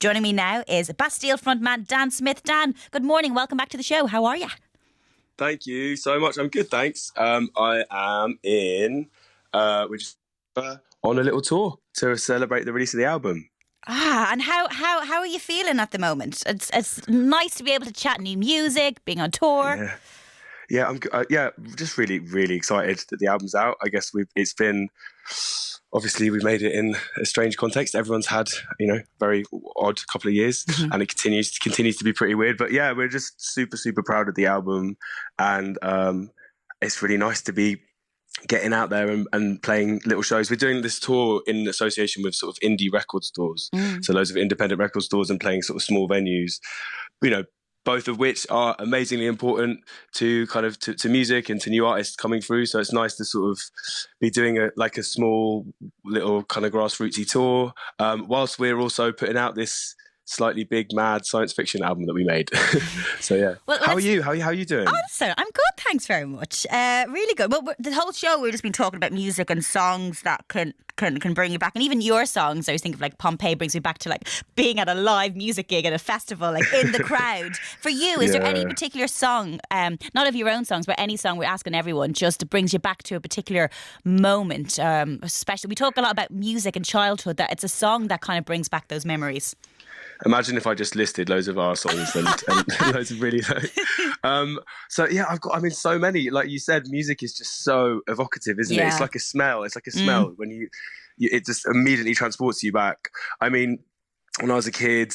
Joining me now is Bastille frontman Dan Smith. Dan, good morning. Welcome back to the show. How are you? Thank you so much. I'm good, thanks. I am we're just on a little tour to celebrate the release of the album. And how are you feeling at the moment? It's nice to be able to chat new music, being on tour. Yeah, I'm just really, really excited that the album's out. I guess it's been, obviously we've made it in a strange context. Everyone's had, very odd couple of years, and it continues to be pretty weird. But yeah, we're just super, super proud of the album, and it's really nice to be getting out there and playing little shows. We're doing this tour in association with sort of indie record stores, so loads of independent record stores, and playing sort of small venues, both of which are amazingly important to kind of to music and to new artists coming through. So it's nice to sort of be doing a small little kind of grassrootsy tour, whilst we're also putting out this slightly big, mad science fiction album that we made. So yeah. Well, how are you? How are you doing? I'm good, thanks very much. Really good. Well, the whole show we've just been talking about music and songs that can bring you back, and even your songs. I was thinking of like Pompeii brings me back to like being at a live music gig at a festival, like in the crowd. For you, is there any particular song, not of your own songs, but any song, we're asking everyone, just brings you back to a particular moment? Especially, we talk a lot about music and childhood, that it's a song that kind of brings back those memories. Imagine if I just listed loads of our songs and loads of really so yeah, I've got, so many. Like you said, music is just so evocative, isn't it? It's like a smell. It's like a smell when it just immediately transports you back. When I was a kid,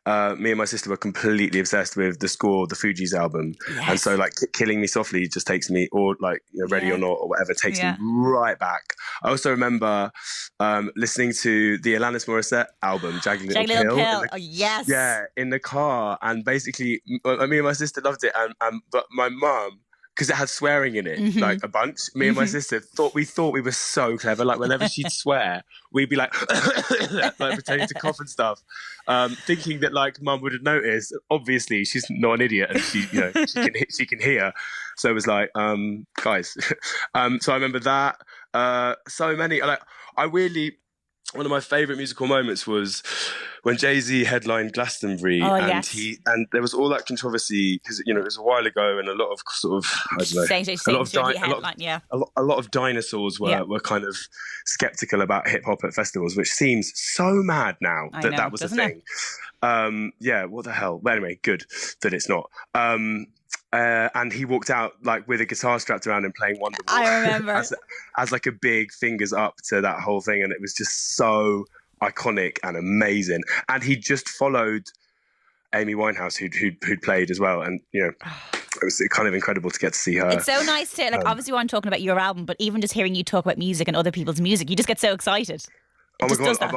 me and my sister were completely obsessed with the score of the Fugees album. Yes. And so like Killing Me Softly just takes me, or like Ready or Not or whatever, takes me right back. I also remember listening to the Alanis Morissette album, Jagged Little Pill. Yes. Yeah, in the car. And basically, me and my sister loved it. But my mum, because it had swearing in it, like a bunch. Me and my sister thought we were so clever. Like whenever she'd swear, we'd be like, like pretending to cough and stuff, thinking that like mum would have noticed. Obviously, she's not an idiot, and she can hear. So it was like, guys. So I remember that. So many. One of my favourite musical moments was when Jay-Z headlined Glastonbury, and there was all that controversy because it was a while ago, and a lot of sort of a lot of dinosaurs were kind of skeptical about hip hop at festivals, which seems so mad now that was a thing. What the hell? But anyway, good that it's not. And he walked out like with a guitar strapped around him playing Wonderwall. I remember as like a big fingers up to that whole thing, and it was just so iconic and amazing. And he just followed Amy Winehouse, who'd played as well, and it was kind of incredible to get to see her. It's so nice to obviously I'm talking about your album, but even just hearing you talk about music and other people's music, you just get so excited. Oh my god!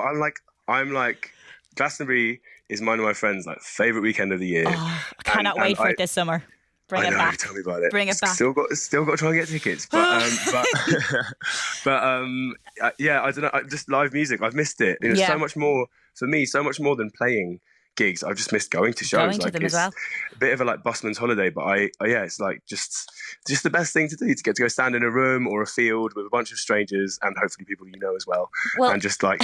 I'm like Glastonbury is one of my friends' like favorite weekend of the year. Oh, I cannot wait for it this summer. Bring it back. Tell me about it. Bring it back. Still got to try and get tickets, but yeah, I don't know. Just live music, I've missed it. So much more for me. So much more than playing gigs. I've just missed going to shows. Going to them as well. A bit of a like busman's holiday, but it's like just the best thing to do, to get to go stand in a room or a field with a bunch of strangers and hopefully people you know as well, and just like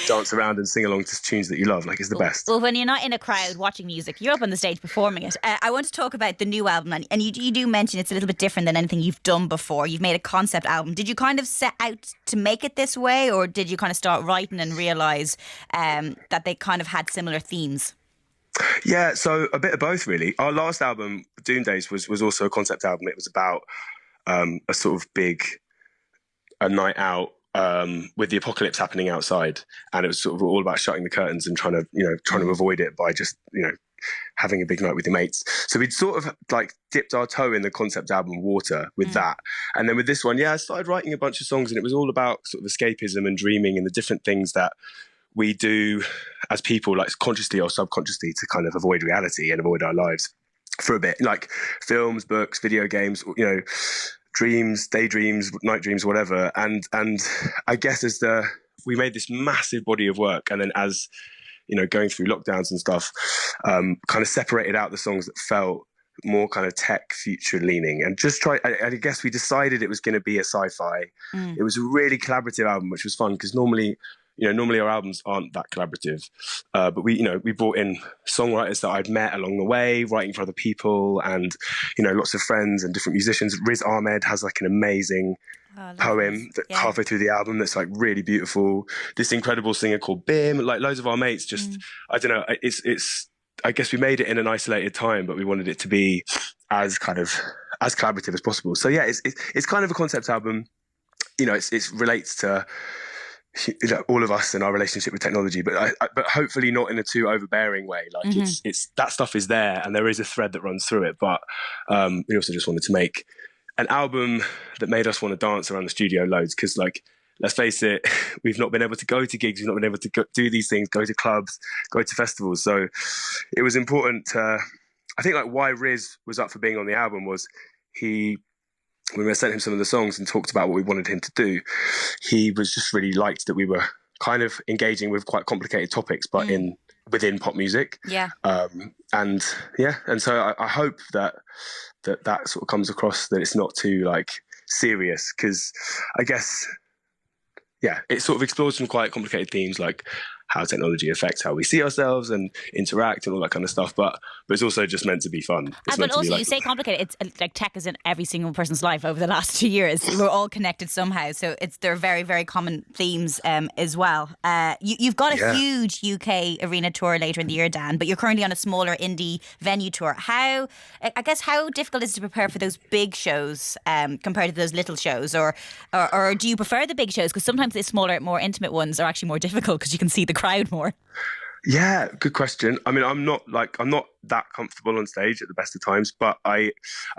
dance around and sing along to tunes that you love. Like, it's the best. Well, when you're not in a crowd watching music, you're up on the stage performing it. I want to talk about the new album, and you do mention it's a little bit different than anything you've done before. You've made a concept album. Did you kind of set out to make it this way, or did you kind of start writing and realise that they kind of had similar themes? Yeah, so a bit of both, really. Our last album, Doom Days, was also a concept album. It was about a sort of a night out with the apocalypse happening outside, and it was sort of all about shutting the curtains and trying to avoid it by just having a big night with your mates. So we'd sort of like dipped our toe in the concept album water with that, and then with this one, I started writing a bunch of songs, and it was all about sort of escapism and dreaming and the different things that we do as people, like consciously or subconsciously, to kind of avoid reality and avoid our lives for a bit, like films, books, video games, dreams, daydreams, night dreams, whatever. And I guess we made this massive body of work, and then as going through lockdowns and stuff, kind of separated out the songs that felt more kind of tech future leaning, and just I guess we decided it was going to be a sci-fi. It was a really collaborative album, which was fun because normally normally our albums aren't that collaborative, but we brought in songwriters that I'd met along the way, writing for other people, and lots of friends and different musicians. Riz Ahmed has like an amazing poem that halfway through the album that's like really beautiful. This incredible singer called Bim, like loads of our mates. Just I don't know. It's I guess we made it in an isolated time, but we wanted it to be as collaborative as possible. So yeah, it's kind of a concept album. It relates to all of us and our relationship with technology, but hopefully not in a too overbearing way. Like it's that stuff is there, and there is a thread that runs through it. But we also just wanted to make an album that made us want to dance around the studio loads. Because, like, let's face it, we've not been able to go to gigs, we've not been able to do these things, go to clubs, go to festivals. So it was important to, I think, like, why Riz was up for being on the album was when we sent him some of the songs and talked about what we wanted him to do, he was just really liked that we were kind of engaging with quite complicated topics, but within pop music. Yeah. And so I hope that sort of comes across, that it's not too like serious, because I guess, it sort of explores some quite complicated themes, like how technology affects how we see ourselves and interact and all that kind of stuff. But it's also just meant to be fun. But also, you say complicated. It's like tech is in every single person's life over the last 2 years. We're all connected somehow. So they're very, very common themes as well. You've got a huge UK arena tour later in the year, Dan, but you're currently on a smaller indie venue tour. How difficult is it to prepare for those big shows compared to those little shows? Or do you prefer the big shows? Because sometimes the smaller, more intimate ones are actually more difficult because you can see the crowd more. Yeah, good question. I mean, I'm not that comfortable on stage at the best of times, but I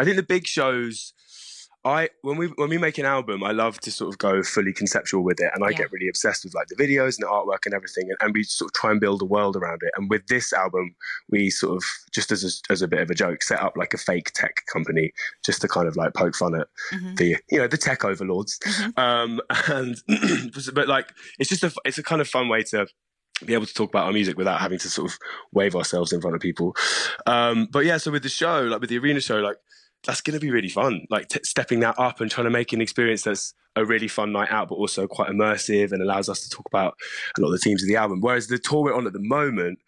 think the big shows, when we make an album, I love to sort of go fully conceptual with it, and I get really obsessed with like the videos and the artwork and everything, and we sort of try and build a world around it. And with this album, we sort of, just as a bit of a joke, set up like a fake tech company just to kind of like poke fun at the tech overlords. But like it's a kind of fun way to be able to talk about our music without having to sort of wave ourselves in front of people. So with the show, like with the arena show, like that's going to be really fun. Like stepping that up and trying to make an experience that's a really fun night out, but also quite immersive and allows us to talk about a lot of the themes of the album. Whereas the tour we're on at the moment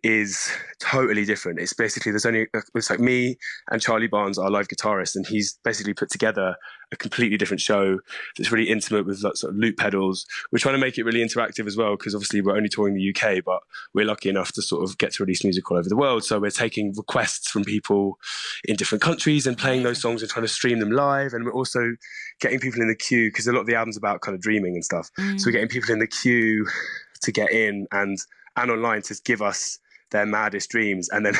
is totally different. It's basically, it's like me and Charlie Barnes, our live guitarist, and he's basically put together a completely different show that's really intimate with like sort of loop pedals. We're trying to make it really interactive as well, because obviously we're only touring the UK, but we're lucky enough to sort of get to release music all over the world. So we're taking requests from people in different countries and playing those songs and trying to stream them live. And we're also getting people in the queue, because a lot of the album's about kind of dreaming and stuff. So we're getting people in the queue to get in and online to give us their maddest dreams. And then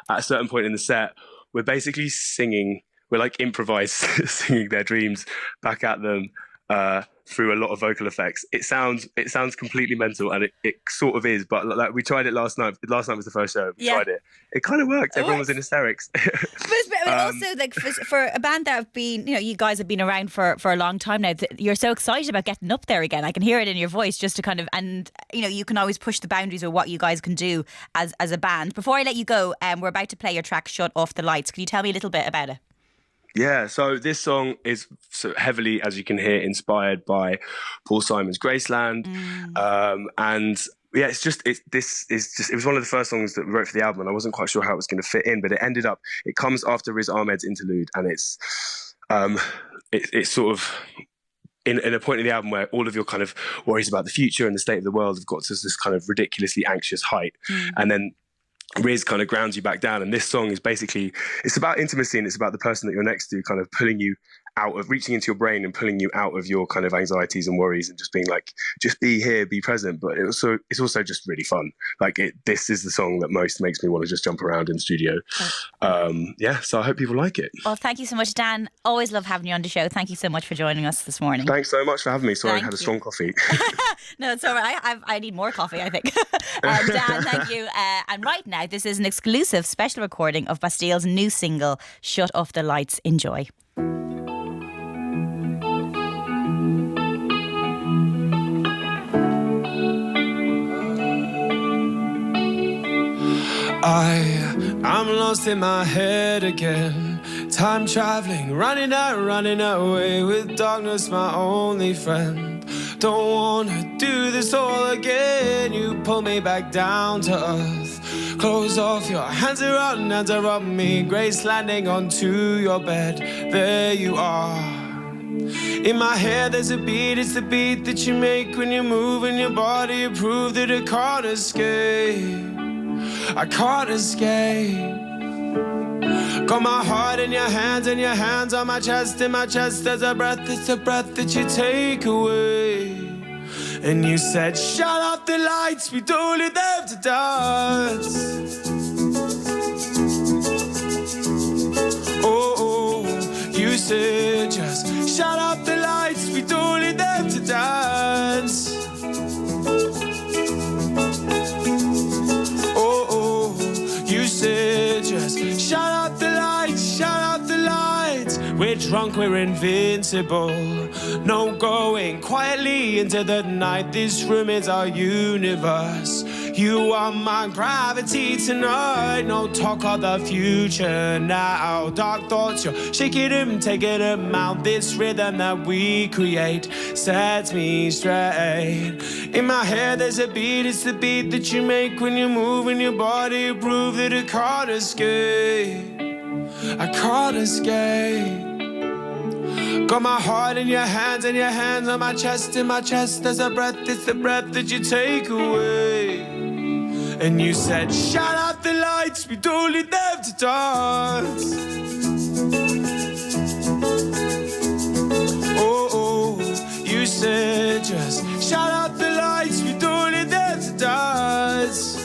at a certain point in the set, we're basically singing, we're like improvised singing their dreams back at them through a lot of vocal effects. It sounds completely mental, and it sort of is, but like we tried it last night. Last night was the first show. We tried it. It kind of worked. Everyone was in hysterics. But also, like for a band that have been, you guys have been around for a long time now, you're so excited about getting up there again. I can hear it in your voice, just to kind of, and you can always push the boundaries of what you guys can do as a band. Before I let you go, we're about to play your track "Shut Off the Lights." Can you tell me a little bit about it? Yeah, so this song is so heavily, as you can hear, inspired by Paul Simon's Graceland. And yeah, it was one of the first songs that we wrote for the album, and I wasn't quite sure how it was going to fit in, but it comes after Riz Ahmed's interlude, and it's sort of in a point in the album where all of your kind of worries about the future and the state of the world have got to this kind of ridiculously anxious height. And then Riz kind of grounds you back down, and this song is basically, it's about intimacy, and it's about the person that you're next to kind of pulling you out of, reaching into your brain and pulling you out of your kind of anxieties and worries, and just being like, just be here, be present. But it's also just really fun. Like this is the song that most makes me want to just jump around in the studio. So I hope people like it. Well, thank you so much, Dan. Always love having you on the show. Thank you so much for joining us this morning. Thanks so much for having me. Sorry, I had a strong coffee. No, it's all right. I need more coffee, I think. Dan, thank you. And right now, this is an exclusive special recording of Bastille's new single, Shut Off the Lights. Enjoy. I'm lost in my head again. Time traveling, running away with darkness, my only friend. Don't wanna do this all again. You pull me back down to earth. Close off, your hands around me. Grace landing onto your bed. There you are. In my head there's a beat, it's the beat that you make when you're moving your body. You prove that I can't escape. I can't escape. Got my heart in your hands and your hands on my chest. In my chest there's a breath, it's the breath that you take away. And you said, shut off the lights, we don't need them to dance. Oh, oh, you said, just shut off the lights, we don't need them to dance. Oh, oh, you said, just shut off the lights, shut off the lights. We're drunk, we're invincible. No going quietly into the night. This room is our universe. You are my gravity tonight. No talk of the future now. Dark thoughts, you're shaking them, taking them out. This rhythm that we create sets me straight. In my head there's a beat, it's the beat that you make when you're moving your body. You prove that I can't escape. I can't escape. Got my heart in your hands and your hands on my chest. In my chest there's a breath, it's the breath that you take away. And you said, shut off the lights, we don't need them to dance. Oh, oh, you said, just shut off the lights, we don't need them to dance.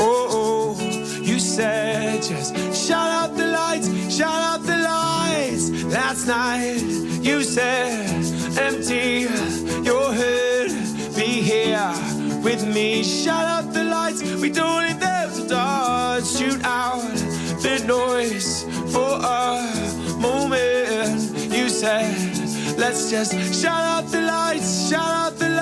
Oh, oh, you said, just shut off the lights, shut off the lights. Last night you said, empty your head, be here with me. Shut off the lights, we don't need them to dance. Shoot out the noise for a moment. You said, let's just shut off the lights, shut off the lights.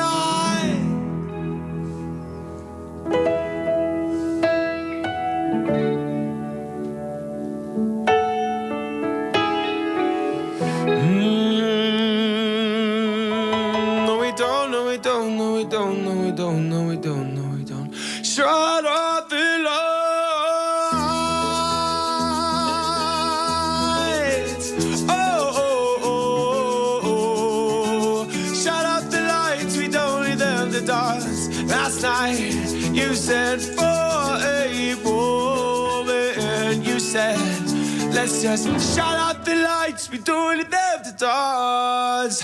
Shut off the lights. Oh, oh, oh, oh. Shut off the lights, we don't need them to dance. Last night you said for a moment. You said, let's just shut off the lights, we don't need them to dance.